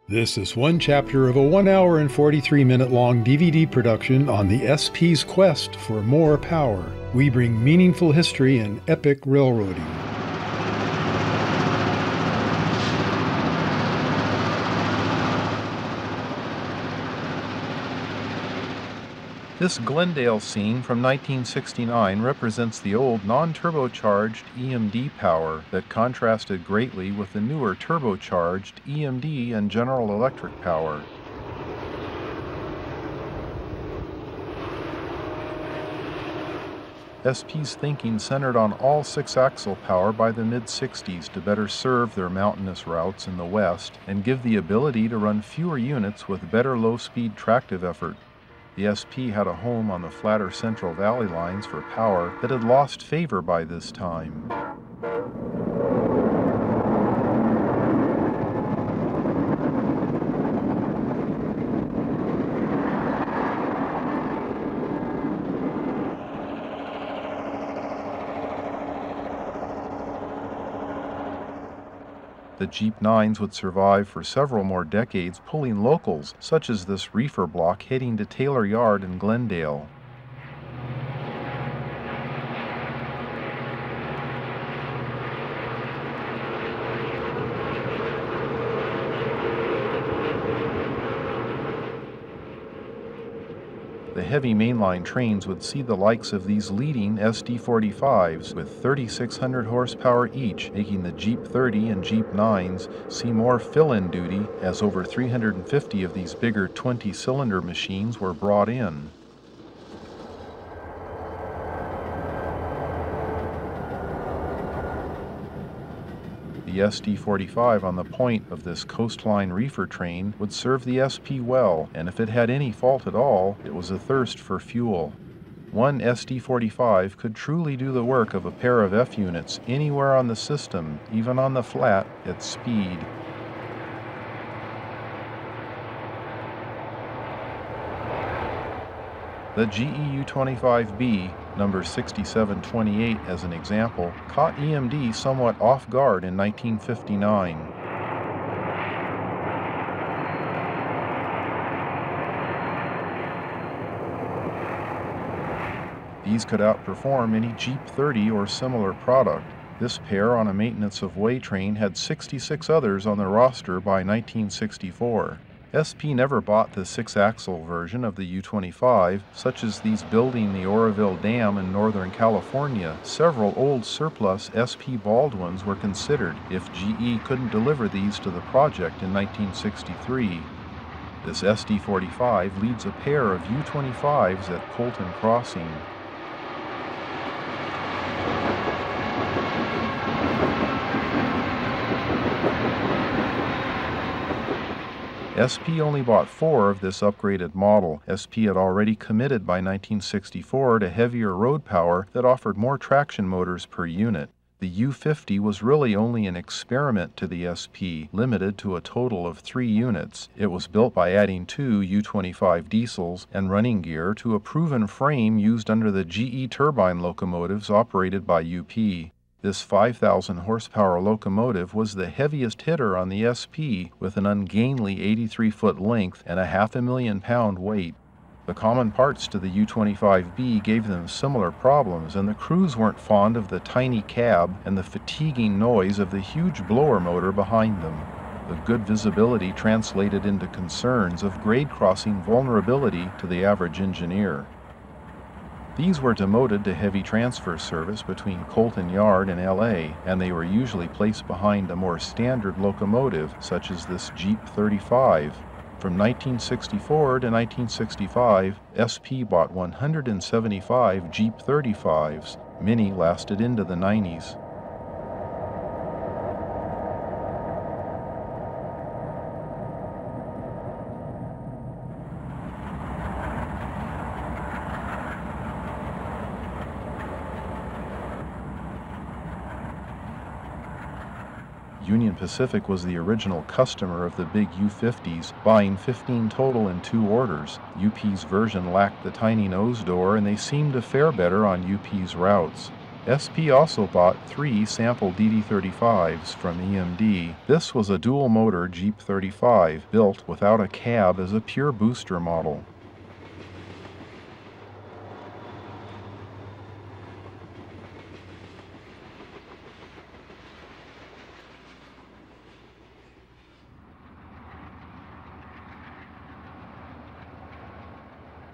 This is one chapter of a 1 hour and 43-minute long DVD production on the SP's quest for more power. We bring meaningful history and epic railroading. This Glendale scene from 1969 represents the old non-turbocharged EMD power that contrasted greatly with the newer turbocharged EMD and General Electric power. SP's thinking centered on all six-axle power by the mid-60s to better serve their mountainous routes in the west and give the ability to run fewer units with better low-speed tractive effort. The SP had a home on the flatter Central Valley lines for power that had lost favor by this time. The Jeep 9s would survive for several more decades pulling locals, such as this reefer block heading to Taylor Yard in Glendale. The heavy mainline trains would see the likes of these leading SD45s with 3,600 horsepower each, making the Jeep 30 and Jeep 9s see more fill-in duty as over 350 of these bigger 20-cylinder machines were brought in. The SD45 on the point of this coastline reefer train would serve the SP well, and if it had any fault at all, it was a thirst for fuel. One SD45 could truly do the work of a pair of F units anywhere on the system, even on the flat, at speed. The GE U25B, number 6728 as an example, caught EMD somewhat off guard in 1959. These could outperform any Jeep 30 or similar product. This pair on a maintenance of way train had 66 others on the roster by 1964. SP never bought the six-axle version of the U25, such as these building the Oroville Dam in Northern California. Several old surplus SP Baldwins were considered if GE couldn't deliver these to the project in 1963. This SD45 leads a pair of U25s at Colton Crossing. SP only bought 4 of this upgraded model. SP had already committed by 1964 to heavier road power that offered more traction motors per unit. The U50 was really only an experiment to the SP, limited to a total of 3 units. It was built by adding 2 U25 diesels and running gear to a proven frame used under the GE turbine locomotives operated by UP. This 5,000 horsepower locomotive was the heaviest hitter on the SP with an ungainly 83-foot length and a 500,000 pound weight. The common parts to the U25B gave them similar problems, and the crews weren't fond of the tiny cab and the fatiguing noise of the huge blower motor behind them. The good visibility translated into concerns of grade crossing vulnerability to the average engineer. These were demoted to heavy transfer service between Colton Yard and LA, and they were usually placed behind a more standard locomotive, such as this Jeep 35. From 1964 to 1965, SP bought 175 Jeep 35s. Many lasted into the 90s. Union Pacific was the original customer of the big U50s, buying 15 total in 2 orders. UP's version lacked the tiny nose door, and they seemed to fare better on UP's routes. SP also bought 3 sample DD35s from EMD. This was a dual-motor Jeep 35, built without a cab as a pure booster model.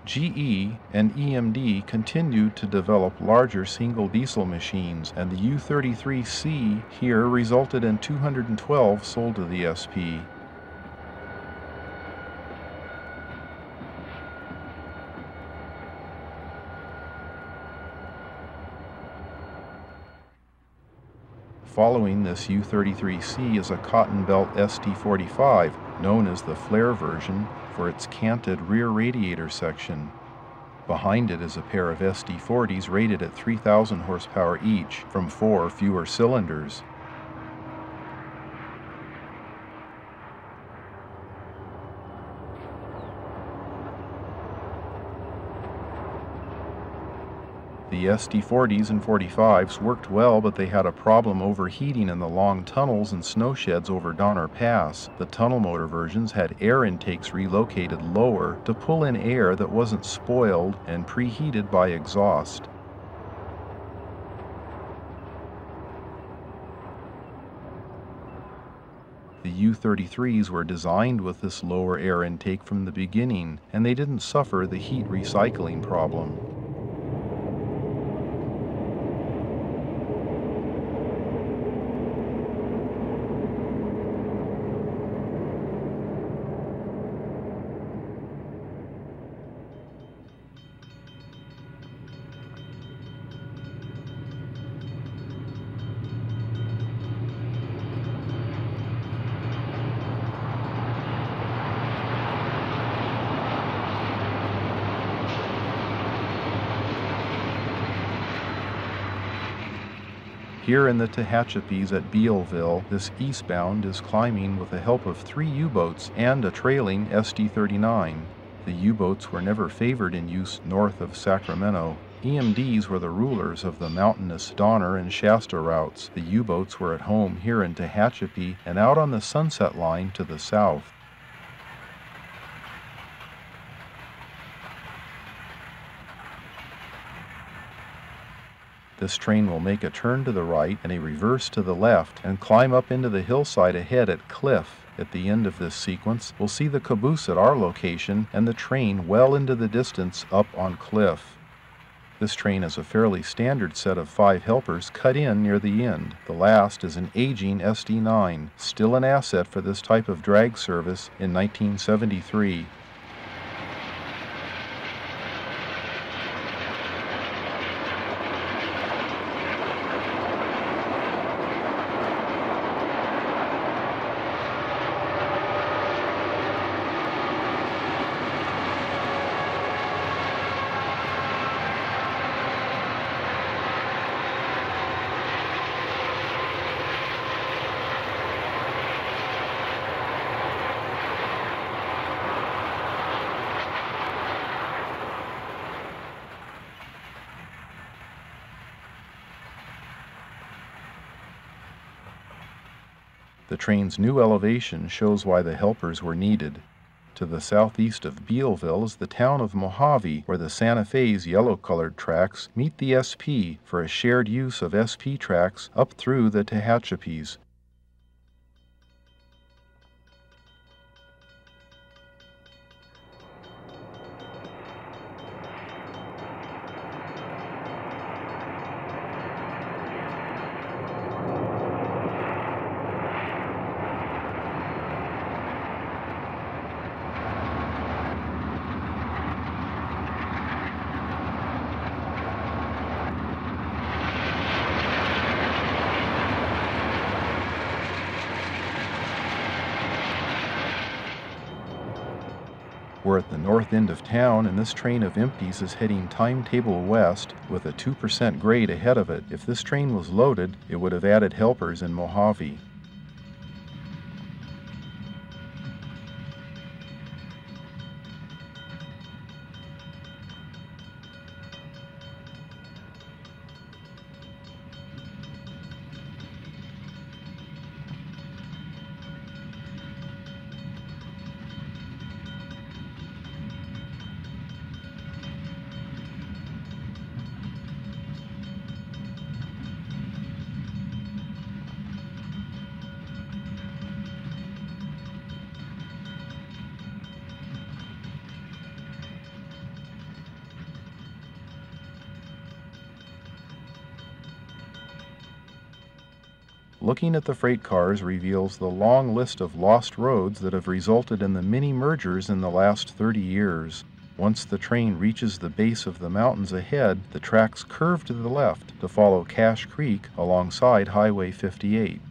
GE and EMD continued to develop larger single diesel machines, and the U33C here resulted in 212 sold to the SP. Following this U33C is a cotton belt ST45, known as the flare version, for its canted rear radiator section. Behind it is a pair of SD40s rated at 3,000 horsepower each, from 4 fewer cylinders. The SD40s and 45s worked well, but they had a problem overheating in the long tunnels and snow sheds over Donner Pass. The tunnel motor versions had air intakes relocated lower to pull in air that wasn't spoiled and preheated by exhaust. The U33s were designed with this lower air intake from the beginning, and they didn't suffer the heat recycling problem. Here in the Tehachapis at Bealville, this eastbound is climbing with the help of 3 U-boats and a trailing SD39. The U-boats were never favored in use north of Sacramento. EMDs were the rulers of the mountainous Donner and Shasta routes. The U-boats were at home here in Tehachapi and out on the Sunset Line to the south. This train will make a turn to the right and a reverse to the left and climb up into the hillside ahead at Cliff. At the end of this sequence, we'll see the caboose at our location and the train well into the distance up on Cliff. This train has a fairly standard set of 5 helpers cut in near the end. The last is an aging SD9, still an asset for this type of drag service in 1973. The train's new elevation shows why the helpers were needed. To the southeast of Bealville is the town of Mojave, where the Santa Fe's yellow-colored tracks meet the SP for a shared use of SP tracks up through the Tehachapis. We're at the north end of town, and this train of empties is heading timetable west with a 2% grade ahead of it. If this train was loaded, it would have added helpers in Mojave. Looking at the freight cars reveals the long list of lost roads that have resulted in the many mergers in the last 30 years. Once the train reaches the base of the mountains ahead, the tracks curve to the left to follow Cache Creek alongside Highway 58.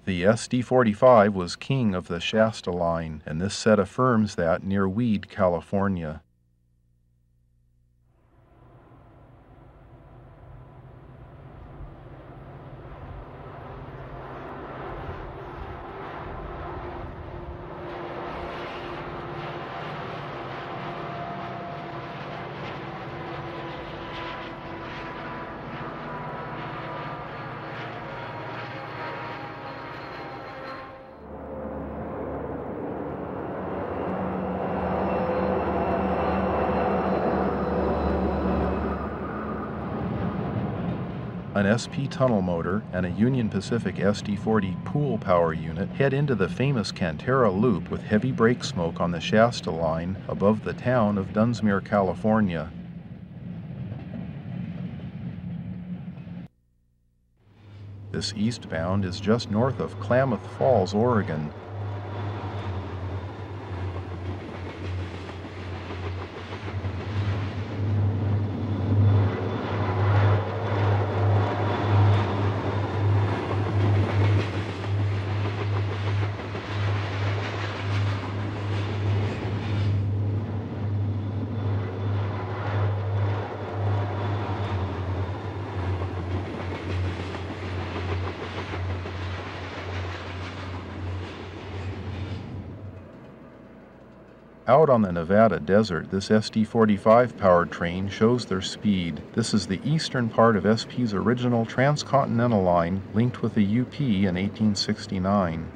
The SD45 was king of the Shasta line, and this set affirms that near Weed, California. An SP tunnel motor and a Union Pacific SD40 pool power unit head into the famous Cantera Loop with heavy brake smoke on the Shasta line above the town of Dunsmuir, California. This eastbound is just north of Klamath Falls, Oregon. Out on the Nevada desert, this SD45 powered train shows their speed. This is the eastern part of SP's original transcontinental line linked with the UP in 1869.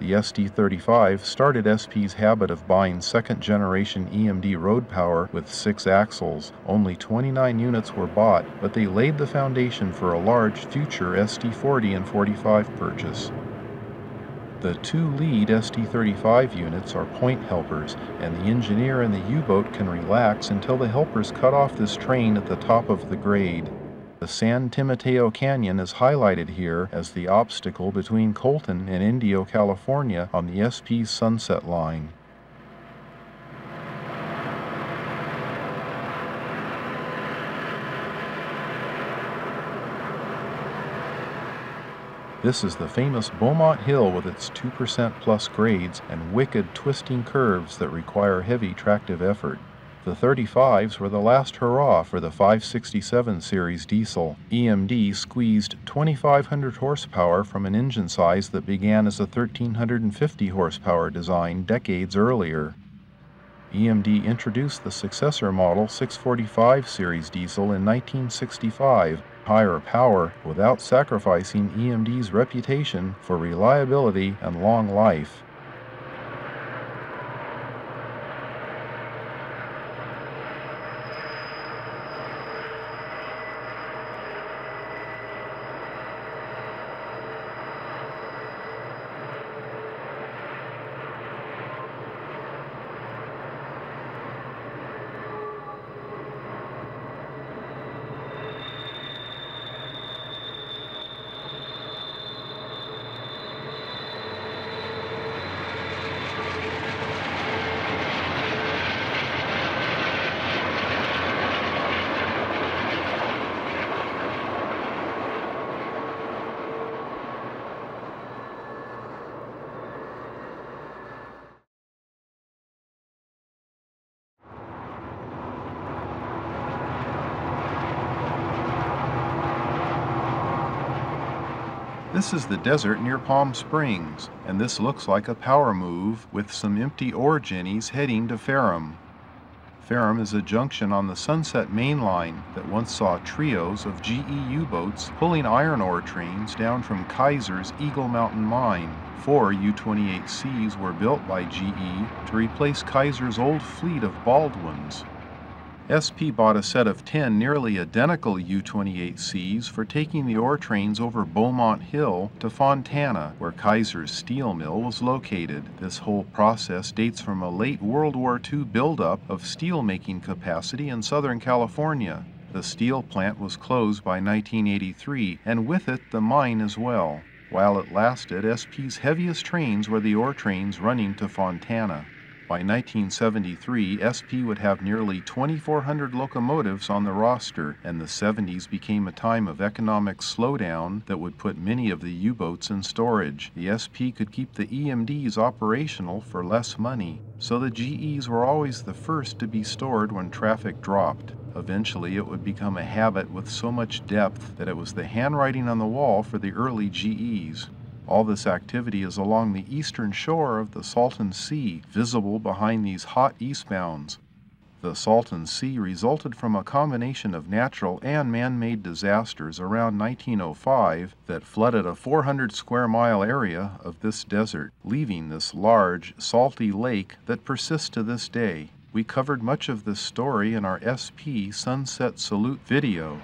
The SD35 started SP's habit of buying second-generation EMD road power with 6 axles. Only 29 units were bought, but they laid the foundation for a large future SD40 and 45 purchase. The 2 lead SD35 units are point helpers, and the engineer in the U-boat can relax until the helpers cut off this train at the top of the grade. The San Timateo Canyon is highlighted here as the obstacle between Colton and Indio, California on the SP's Sunset Line. This is the famous Beaumont Hill with its 2% plus grades and wicked twisting curves that require heavy tractive effort. The 35s were the last hurrah for the 567 series diesel. EMD squeezed 2,500 horsepower from an engine size that began as a 1,350 horsepower design decades earlier. EMD introduced the successor model 645 series diesel in 1965, higher power without sacrificing EMD's reputation for reliability and long life. This is the desert near Palm Springs, and this looks like a power move with some empty ore jennies heading to Ferrum. Ferrum is a junction on the Sunset Mainline that once saw trios of GE U-boats pulling iron ore trains down from Kaiser's Eagle Mountain mine. 4 U-28Cs were built by GE to replace Kaiser's old fleet of Baldwins. SP bought a set of 10 nearly identical U-28Cs for taking the ore trains over Beaumont Hill to Fontana, where Kaiser's steel mill was located. This whole process dates from a late World War II buildup of steel-making capacity in Southern California. The steel plant was closed by 1983, and with it the mine as well. While it lasted, SP's heaviest trains were the ore trains running to Fontana. By 1973, SP would have nearly 2,400 locomotives on the roster, and the 70s became a time of economic slowdown that would put many of the U-boats in storage. The SP could keep the EMDs operational for less money, so the GEs were always the first to be stored when traffic dropped. Eventually, it would become a habit with so much depth that it was the handwriting on the wall for the early GEs. All this activity is along the eastern shore of the Salton Sea, visible behind these hot eastbounds. The Salton Sea resulted from a combination of natural and man-made disasters around 1905 that flooded a 400 square mile area of this desert, leaving this large, salty lake that persists to this day. We covered much of this story in our SP Sunset Salute video.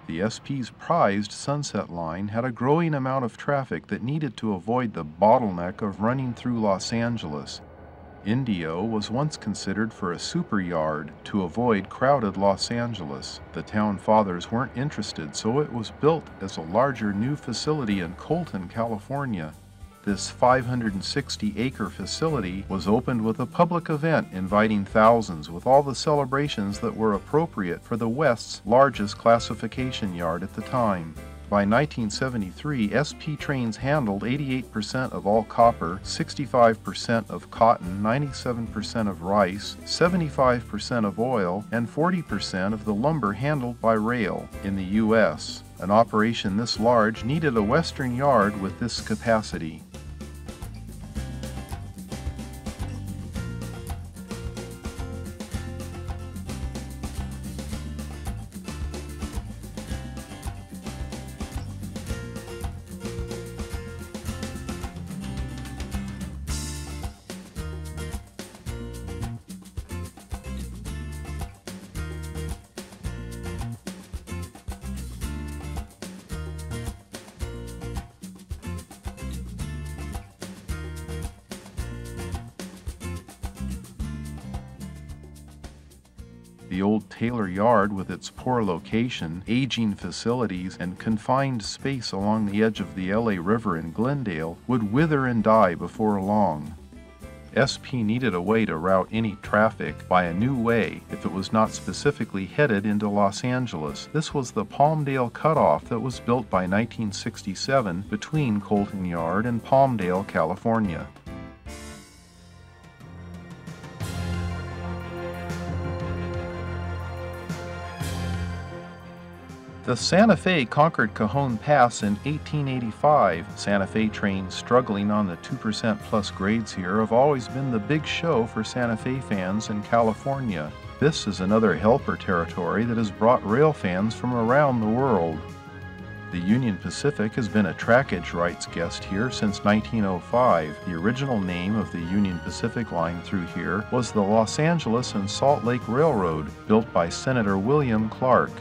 The SP's prized Sunset Line had a growing amount of traffic that needed to avoid the bottleneck of running through Los Angeles. Indio was once considered for a super yard to avoid crowded Los Angeles. The town fathers weren't interested, so it was built as a larger new facility in Colton, California. This 560-acre facility was opened with a public event inviting thousands with all the celebrations that were appropriate for the West's largest classification yard at the time. By 1973, SP trains handled 88% of all copper, 65% of cotton, 97% of rice, 75% of oil, and 40% of the lumber handled by rail in the U.S. An operation this large needed a western yard with this capacity. The old Taylor Yard, with its poor location, aging facilities, and confined space along the edge of the LA River in Glendale, would wither and die before long. SP needed a way to route any traffic by a new way if it was not specifically headed into Los Angeles. This was the Palmdale Cutoff that was built by 1967 between Colton Yard and Palmdale, California. The Santa Fe conquered Cajon Pass in 1885. Santa Fe trains struggling on the 2% plus grades here have always been the big show for Santa Fe fans in California. This is another helper territory that has brought rail fans from around the world. The Union Pacific has been a trackage rights guest here since 1905. The original name of the Union Pacific line through here was the Los Angeles and Salt Lake Railroad, built by Senator William Clark.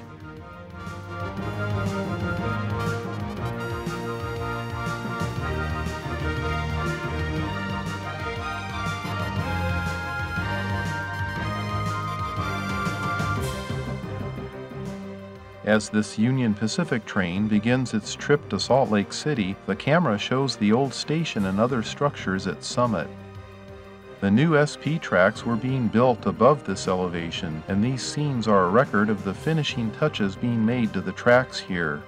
As this Union Pacific train begins its trip to Salt Lake City, the camera shows the old station and other structures at Summit. The new SP tracks were being built above this elevation, and these scenes are a record of the finishing touches being made to the tracks here.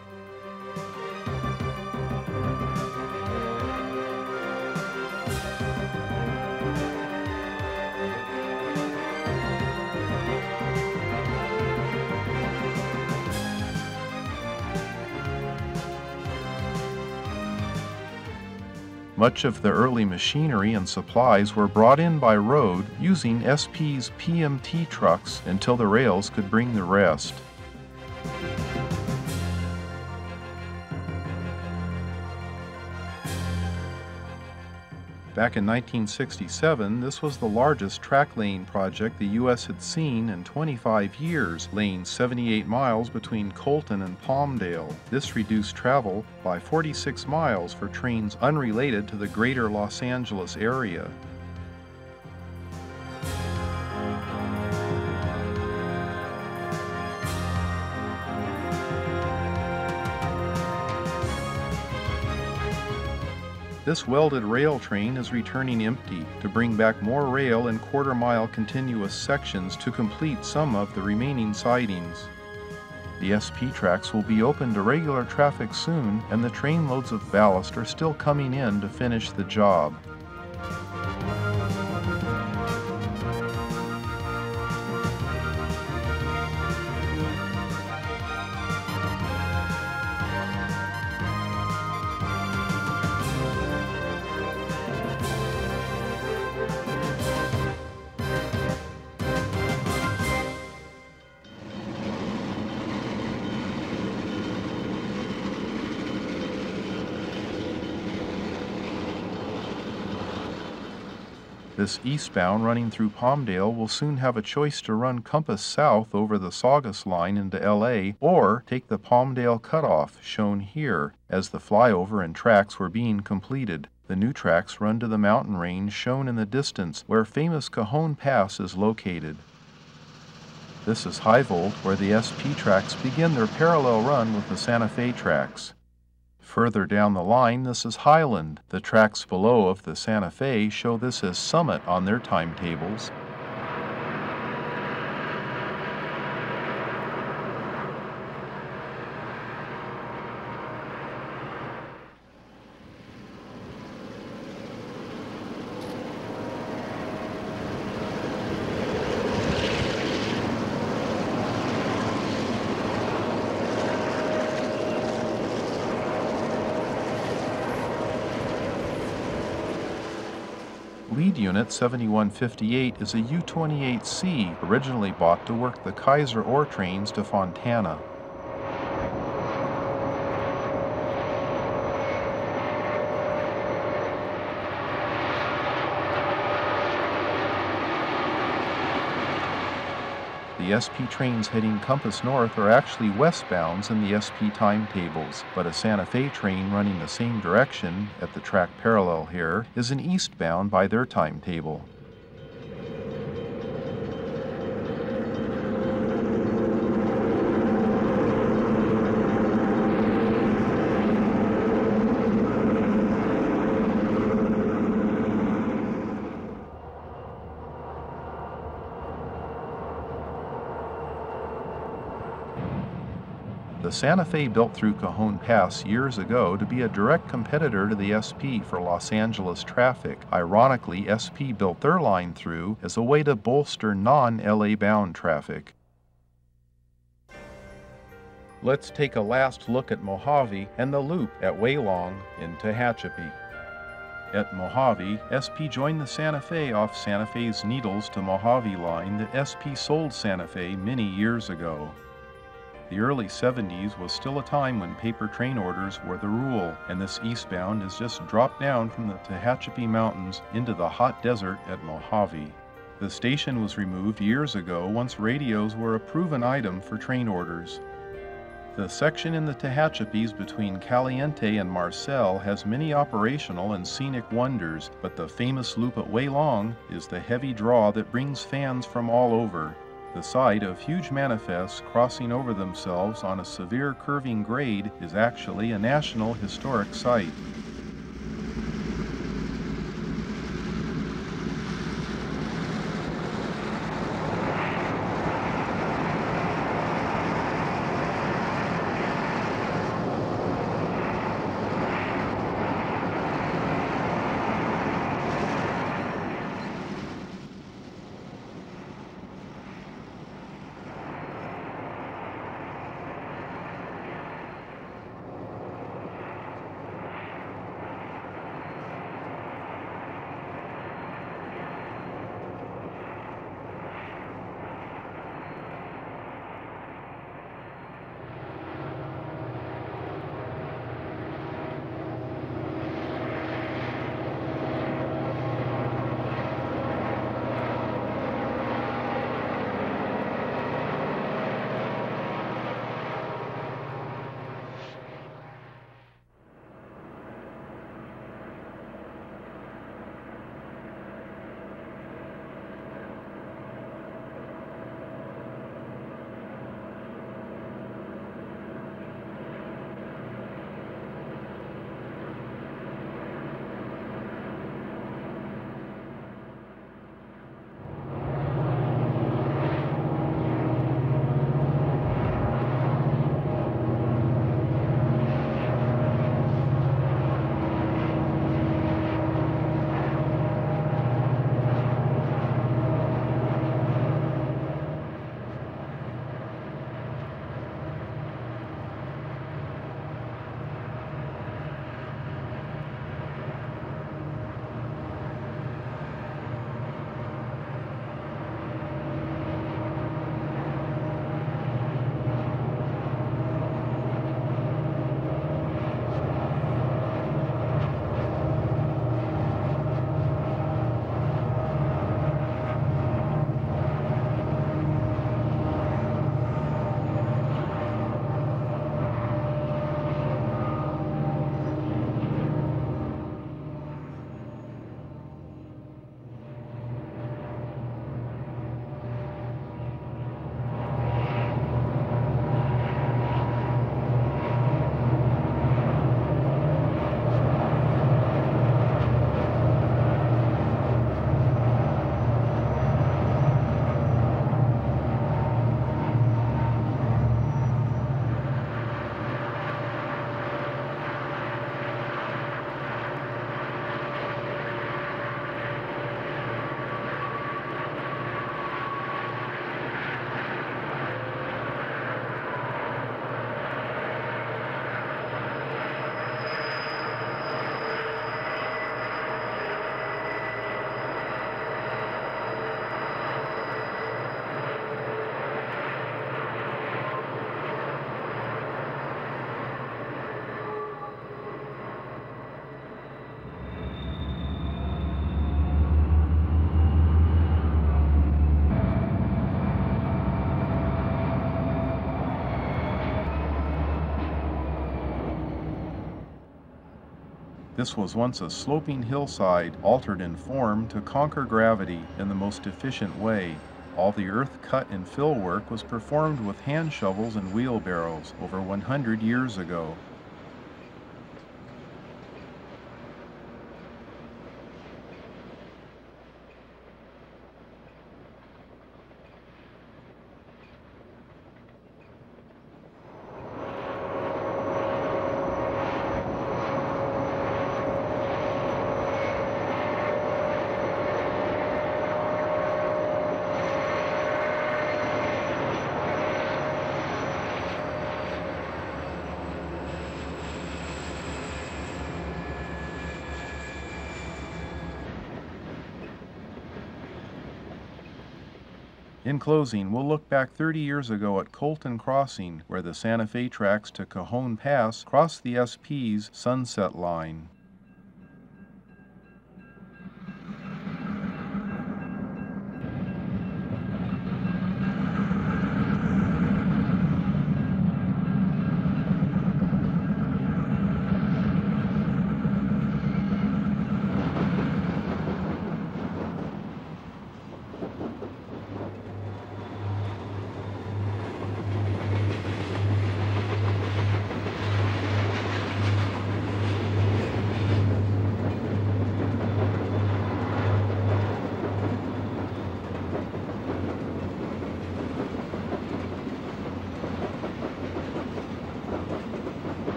Much of the early machinery and supplies were brought in by road using SP's PMT trucks until the rails could bring the rest. Back in 1967, this was the largest track laying project the U.S. had seen in 25 years, laying 78 miles between Colton and Palmdale. This reduced travel by 46 miles for trains unrelated to the greater Los Angeles area. This welded rail train is returning empty to bring back more rail in quarter-mile continuous sections to complete some of the remaining sidings. The SP tracks will be open to regular traffic soon, and the trainloads of ballast are still coming in to finish the job. This eastbound running through Palmdale will soon have a choice to run compass south over the Saugus line into LA or take the Palmdale cutoff, shown here, as the flyover and tracks were being completed. The new tracks run to the mountain range shown in the distance where famous Cajon Pass is located. This is High Volt, where the SP tracks begin their parallel run with the Santa Fe tracks. Further down the line, this is Highland. The tracks below of the Santa Fe show this as Summit on their timetables. Lead Unit 7158 is a U-28C originally bought to work the Kaiser ore trains to Fontana. The SP trains heading compass north are actually westbounds in the SP timetables, but a Santa Fe train running the same direction, at the track parallel here, is an eastbound by their timetable. The Santa Fe built through Cajon Pass years ago to be a direct competitor to the SP for Los Angeles traffic. Ironically, SP built their line through as a way to bolster non-LA bound traffic. Let's take a last look at Mojave and the loop at Waylong in Tehachapi. At Mojave, SP joined the Santa Fe off Santa Fe's Needles to Mojave line that SP sold Santa Fe many years ago. The early 70s was still a time when paper train orders were the rule, and this eastbound has just dropped down from the Tehachapi Mountains into the hot desert at Mojave. The station was removed years ago once radios were a proven item for train orders. The section in the Tehachapis between Caliente and Marcel has many operational and scenic wonders, but the famous loop at Waylong is the heavy draw that brings fans from all over. The sight of huge manifests crossing over themselves on a severe curving grade is actually a National Historic Site. This was once a sloping hillside, altered in form to conquer gravity in the most efficient way. All the earth cut and fill work was performed with hand shovels and wheelbarrows over 100 years ago. In closing, we'll look back 30 years ago at Colton Crossing, where the Santa Fe tracks to Cajon Pass cross the SP's Sunset Line.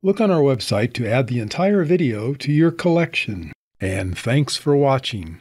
Look on our website to add the entire video to your collection. And thanks for watching.